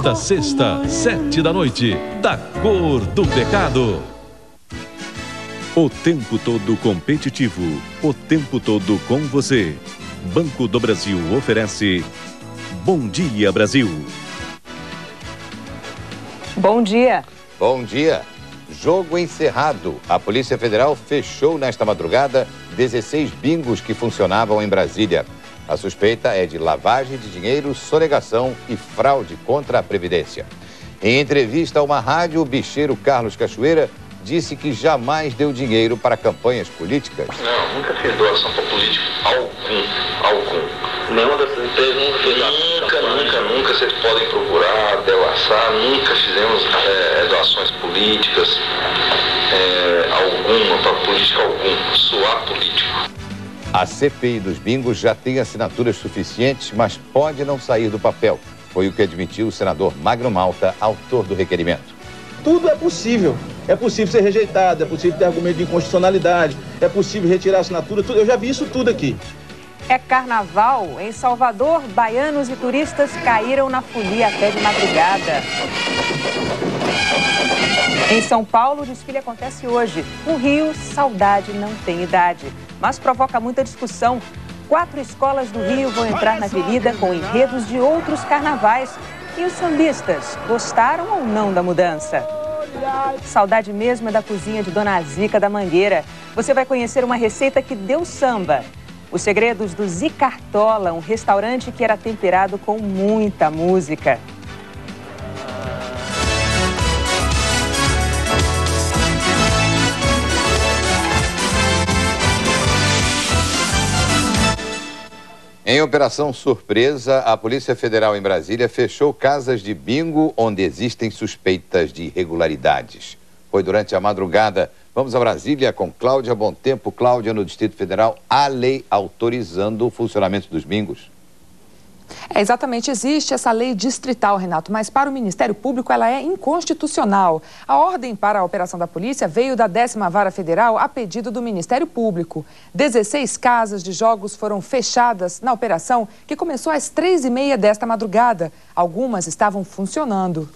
Nesta sexta, 7 da Cor do Pecado. O tempo todo competitivo, o tempo todo com você. Banco do Brasil oferece Bom Dia Brasil. Bom dia. Bom dia. Jogo encerrado. A Polícia Federal fechou nesta madrugada 16 bingos que funcionavam em Brasília. A suspeita é de lavagem de dinheiro, sonegação e fraude contra a Previdência. Em entrevista a uma rádio, o bicheiro Carlos Cachoeira disse que jamais deu dinheiro para campanhas políticas. Não, nunca fiz doação para político algum. Nenhuma dessas empresas nunca fez doação. Nunca. Vocês podem procurar, devassar. Nunca fizemos doações políticas alguma, para política algum. Suar político. A CPI dos bingos já tem assinaturas suficientes, mas pode não sair do papel. Foi o que admitiu o senador Magno Malta, autor do requerimento. Tudo é possível. É possível ser rejeitado, é possível ter argumento de inconstitucionalidade, é possível retirar a assinatura, tudo. Eu já vi isso tudo aqui. É carnaval. Em Salvador, baianos e turistas caíram na folia até de madrugada. Em São Paulo, o desfile acontece hoje. No Rio, saudade não tem idade, mas provoca muita discussão. 4 escolas do Rio vão entrar na avenida com enredos de outros carnavais. E os sambistas, gostaram ou não da mudança? Saudade mesmo é da cozinha de Dona Zica da Mangueira. Você vai conhecer uma receita que deu samba. Os segredos do Zicartola, um restaurante que era temperado com muita música. Em operação surpresa, a Polícia Federal em Brasília fechou casas de bingo onde existem suspeitas de irregularidades. Foi durante a madrugada. Vamos a Brasília com Cláudia Bontempo. Cláudia, no Distrito Federal, há lei autorizando o funcionamento dos bingos? Exatamente, existe essa lei distrital, Renato, mas para o Ministério Público ela é inconstitucional. A ordem para a operação da polícia veio da 10ª Vara Federal a pedido do Ministério Público. 16 casas de jogos foram fechadas na operação, que começou às 3h30 desta madrugada. Algumas estavam funcionando.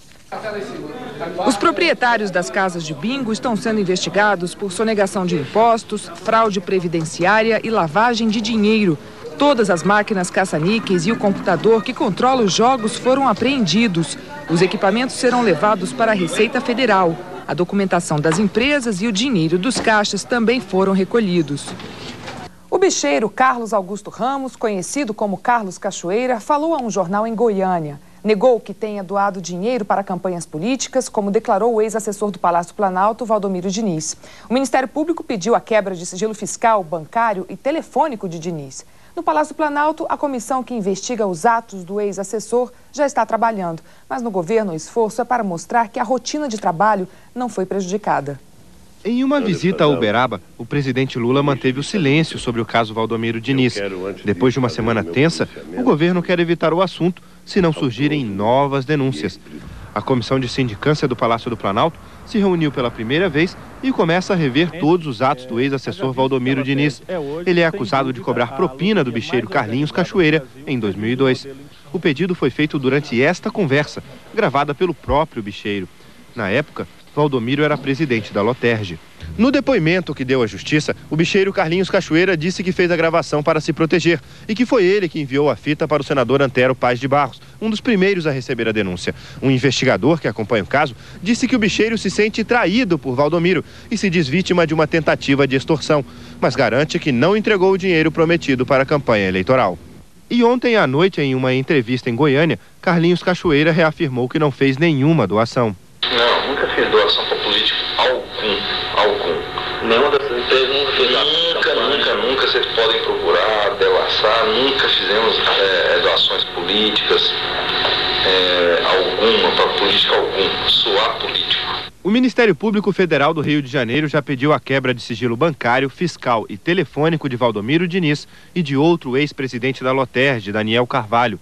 Os proprietários das casas de bingo estão sendo investigados por sonegação de impostos, fraude previdenciária e lavagem de dinheiro. Todas as máquinas caça-níqueis e o computador que controla os jogos foram apreendidos. Os equipamentos serão levados para a Receita Federal. A documentação das empresas e o dinheiro dos caixas também foram recolhidos. O bicheiro Carlos Augusto Ramos, conhecido como Carlos Cachoeira, falou a um jornal em Goiânia. Negou que tenha doado dinheiro para campanhas políticas, como declarou o ex-assessor do Palácio Planalto, Valdomiro Diniz. O Ministério Público pediu a quebra de sigilo fiscal, bancário e telefônico de Diniz. No Palácio Planalto, a comissão que investiga os atos do ex-assessor já está trabalhando. Mas no governo, o esforço é para mostrar que a rotina de trabalho não foi prejudicada. Em uma visita a Uberaba, o presidente Lula manteve o silêncio sobre o caso Valdomiro Diniz. Depois de uma semana tensa, o governo quer evitar o assunto se não surgirem novas denúncias. A Comissão de Sindicância do Palácio do Planalto se reuniu pela primeira vez e começa a rever todos os atos do ex-assessor Valdomiro Diniz. Ele é acusado de cobrar propina do bicheiro Carlinhos Cachoeira em 2002. O pedido foi feito durante esta conversa, gravada pelo próprio bicheiro. Na época, Valdomiro era presidente da Loterge. No depoimento que deu à justiça, o bicheiro Carlinhos Cachoeira disse que fez a gravação para se proteger e que foi ele que enviou a fita para o senador Antero Paz de Barros, um dos primeiros a receber a denúncia. Um investigador que acompanha o caso disse que o bicheiro se sente traído por Valdomiro e se diz vítima de uma tentativa de extorsão, mas garante que não entregou o dinheiro prometido para a campanha eleitoral. E ontem à noite, em uma entrevista em Goiânia, Carlinhos Cachoeira reafirmou que não fez nenhuma doação. Não, nunca fiz doação para político algum. Nenhuma dessas empresas nunca fez doação. Nunca. Vocês podem procurar, devassar. Nunca fizemos doações políticas alguma, para política algum. Suar político. O Ministério Público Federal do Rio de Janeiro já pediu a quebra de sigilo bancário, fiscal e telefônico de Valdomiro Diniz e de outro ex-presidente da Loterge, Daniel Carvalho.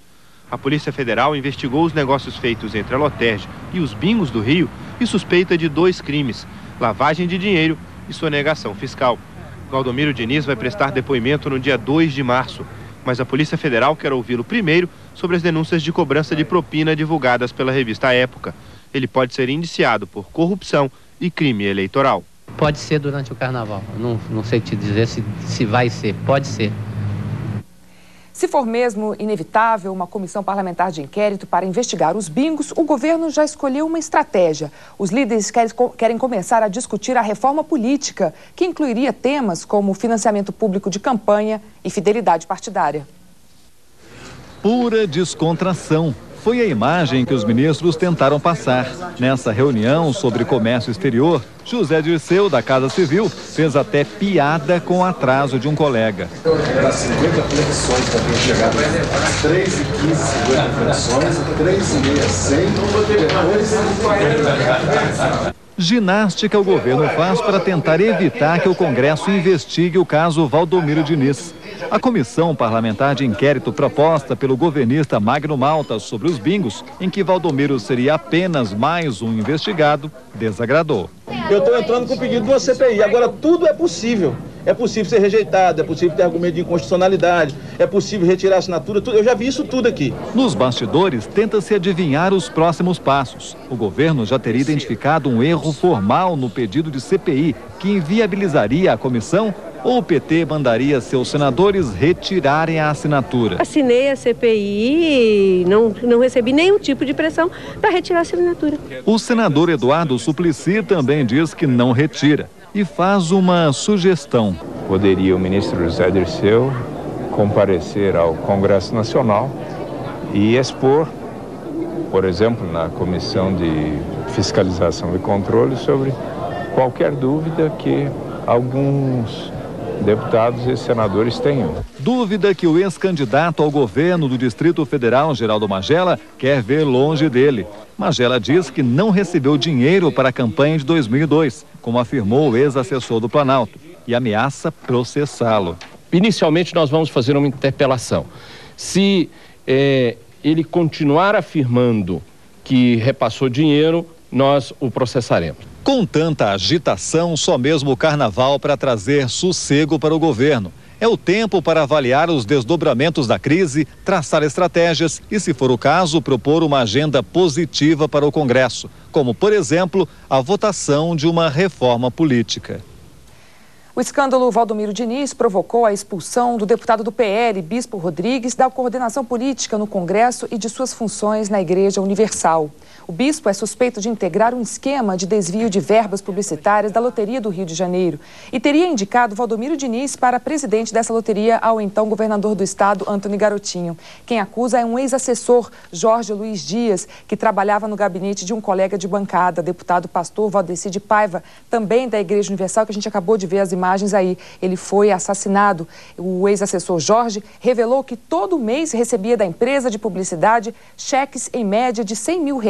A Polícia Federal investigou os negócios feitos entre a Loterge e os bingos do Rio e suspeita de 2 crimes: lavagem de dinheiro e sonegação fiscal. Valdomiro Diniz vai prestar depoimento no dia 2 de março, mas a Polícia Federal quer ouvi-lo primeiro sobre as denúncias de cobrança de propina divulgadas pela revista Época. Ele pode ser indiciado por corrupção e crime eleitoral. Pode ser durante o carnaval. Eu não sei te dizer se vai ser. Pode ser. Se for mesmo inevitável uma comissão parlamentar de inquérito para investigar os bingos, o governo já escolheu uma estratégia. Os líderes querem começar a discutir a reforma política, que incluiria temas como financiamento público de campanha e fidelidade partidária. Pura descontração. Foi a imagem que os ministros tentaram passar. Nessa reunião sobre comércio exterior, José Dirceu, da Casa Civil, fez até piada com o atraso de um colega. Era 50 flexões para ter chegado. 3 e 15, 50 flexões, 3 e meia, 100, depois... Ginástica o governo faz para tentar evitar que o Congresso investigue o caso Valdomiro Diniz. A comissão parlamentar de inquérito proposta pelo governista Magno Malta sobre os bingos, em que Valdomiro seria apenas mais um investigado, desagradou. Eu estou entrando com o pedido de uma CPI. Agora, tudo é possível. É possível ser rejeitado, é possível ter argumento de inconstitucionalidade, é possível retirar a assinatura, tudo. Eu já vi isso tudo aqui. Nos bastidores, tenta-se adivinhar os próximos passos. O governo já teria identificado um erro formal no pedido de CPI que inviabilizaria a comissão, ou o PT mandaria seus senadores retirarem a assinatura? Assinei a CPI e não recebi nenhum tipo de pressão para retirar a assinatura. O senador Eduardo Suplicy também diz que não retira e faz uma sugestão. Poderia o ministro José Dirceu comparecer ao Congresso Nacional e expor, por exemplo, na Comissão de Fiscalização e Controle, sobre qualquer dúvida que alguns deputados e senadores tenham. Dúvida que o ex-candidato ao governo do Distrito Federal, Geraldo Magela, quer ver longe dele. Magela diz que não recebeu dinheiro para a campanha de 2002, como afirmou o ex-assessor do Planalto, e ameaça processá-lo. Inicialmente nós vamos fazer uma interpelação. Se ele continuar afirmando que repassou dinheiro, nós o processaremos. Com tanta agitação, só mesmo o carnaval para trazer sossego para o governo. É o tempo para avaliar os desdobramentos da crise, traçar estratégias e, se for o caso, propor uma agenda positiva para o Congresso, como, por exemplo, a votação de uma reforma política. O escândalo Valdomiro Diniz provocou a expulsão do deputado do PL, Bispo Rodrigues, da coordenação política no Congresso e de suas funções na Igreja Universal. O bispo é suspeito de integrar um esquema de desvio de verbas publicitárias da Loteria do Rio de Janeiro e teria indicado Valdomiro Diniz para presidente dessa loteria ao então governador do estado, Antony Garotinho. Quem acusa é um ex-assessor, Jorge Luiz Dias, que trabalhava no gabinete de um colega de bancada, deputado pastor Valdeci de Paiva, também da Igreja Universal, que a gente acabou de ver as imagens aí. Ele foi assassinado. O ex-assessor Jorge revelou que todo mês recebia da empresa de publicidade cheques em média de R$100 mil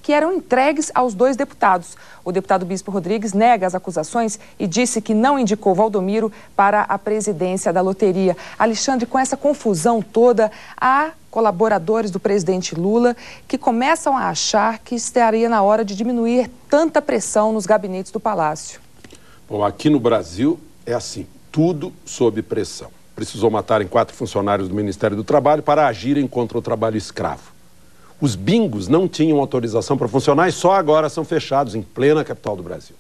que eram entregues aos dois deputados. O deputado Bispo Rodrigues nega as acusações e disse que não indicou Valdomiro para a presidência da loteria. Alexandre, com essa confusão toda, há colaboradores do presidente Lula que começam a achar que estaria na hora de diminuir tanta pressão nos gabinetes do Palácio. Bom, aqui no Brasil é assim, tudo sob pressão. Precisou matarem 4 funcionários do Ministério do Trabalho para agirem contra o trabalho escravo. Os bingos não tinham autorização para funcionar e só agora são fechados em plena capital do Brasil.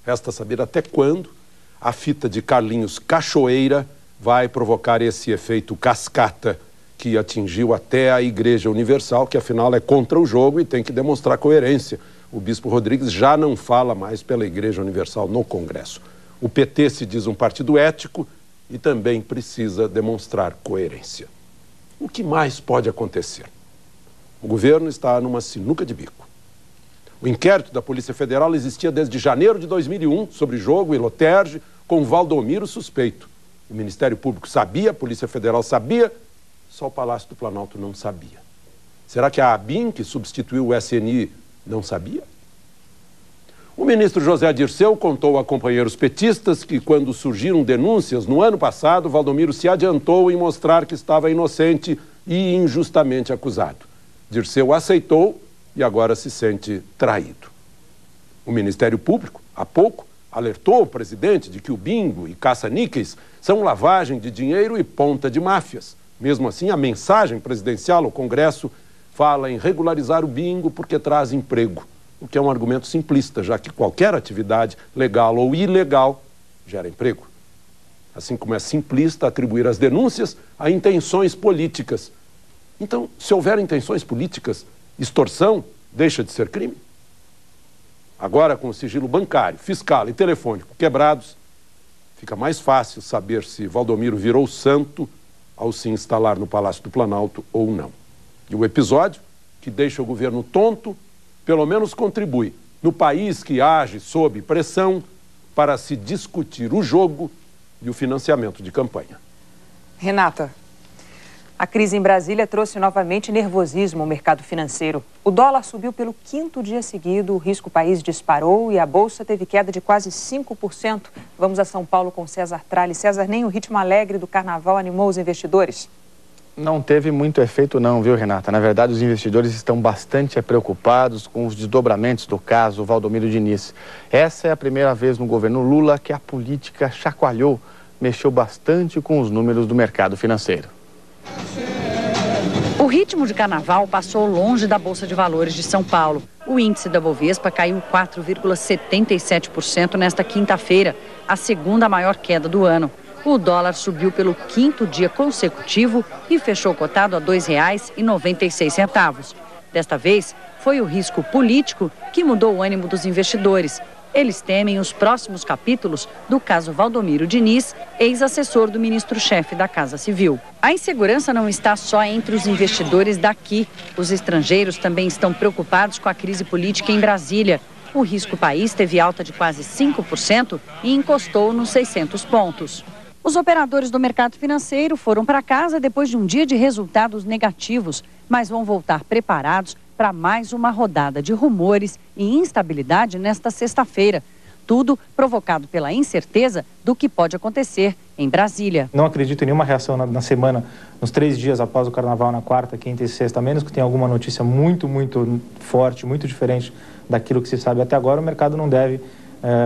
Resta saber até quando a fita de Carlinhos Cachoeira vai provocar esse efeito cascata que atingiu até a Igreja Universal, que afinal é contra o jogo e tem que demonstrar coerência. O Bispo Rodrigues já não fala mais pela Igreja Universal no Congresso. O PT se diz um partido ético e também precisa demonstrar coerência. O que mais pode acontecer? O governo está numa sinuca de bico. O inquérito da Polícia Federal existia desde janeiro de 2001 sobre jogo e loterge com Valdomiro suspeito. O Ministério Público sabia, a Polícia Federal sabia, só o Palácio do Planalto não sabia. Será que a ABIN, que substituiu o SNI, não sabia? O ministro José Dirceu contou a companheiros petistas que, quando surgiram denúncias no ano passado, Valdomiro se adiantou em mostrar que estava inocente e injustamente acusado. Dirceu aceitou e agora se sente traído. O Ministério Público, há pouco, alertou o presidente de que o bingo e caça-níqueis são lavagem de dinheiro e ponta de máfias. Mesmo assim, a mensagem presidencial ao Congresso fala em regularizar o bingo porque traz emprego, o que é um argumento simplista, já que qualquer atividade legal ou ilegal gera emprego. Assim como é simplista atribuir as denúncias a intenções políticas. Então, se houver intenções políticas, extorsão deixa de ser crime? Agora, com o sigilo bancário, fiscal e telefônico quebrados, fica mais fácil saber se Valdomiro virou santo ao se instalar no Palácio do Planalto ou não. E o episódio, que deixa o governo tonto, pelo menos contribui no país que age sob pressão para se discutir o jogo e o financiamento de campanha. Renata, a crise em Brasília trouxe novamente nervosismo ao mercado financeiro. O dólar subiu pelo 5º dia seguido, o risco país disparou e a Bolsa teve queda de quase 5%. Vamos a São Paulo com César Tralli. César, nem o ritmo alegre do carnaval animou os investidores? Não teve muito efeito não, viu, Renata? Na verdade, os investidores estão bastante preocupados com os desdobramentos do caso Valdomiro Diniz. Essa é a primeira vez no governo Lula que a política chacoalhou, mexeu bastante com os números do mercado financeiro. O ritmo de carnaval passou longe da Bolsa de Valores de São Paulo. O índice da Bovespa caiu 4,77% nesta quinta-feira, a segunda maior queda do ano. O dólar subiu pelo 5º dia consecutivo e fechou cotado a R$ 2,96. Desta vez, foi o risco político que mudou o ânimo dos investidores. Eles temem os próximos capítulos do caso Valdomiro Diniz, ex-assessor do ministro-chefe da Casa Civil. A insegurança não está só entre os investidores daqui. Os estrangeiros também estão preocupados com a crise política em Brasília. O risco país teve alta de quase 5% e encostou nos 600 pontos. Os operadores do mercado financeiro foram para casa depois de um dia de resultados negativos, mas vão voltar preparados para mais uma rodada de rumores e instabilidade nesta sexta-feira. Tudo provocado pela incerteza do que pode acontecer em Brasília. Não acredito em nenhuma reação na semana, nos 3 dias após o carnaval, na quarta, quinta e sexta, a menos que tenha alguma notícia muito forte, muito diferente daquilo que se sabe até agora. O mercado não deve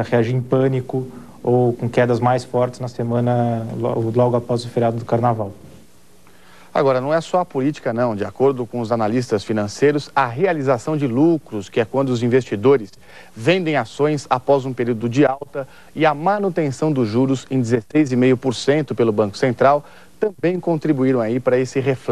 reagir em pânico ou com quedas mais fortes na semana logo após o feriado do carnaval. Agora, não é só a política, não. De acordo com os analistas financeiros, a realização de lucros, que é quando os investidores vendem ações após um período de alta, e a manutenção dos juros em 16,5% pelo Banco Central, também contribuíram aí para esse reflexo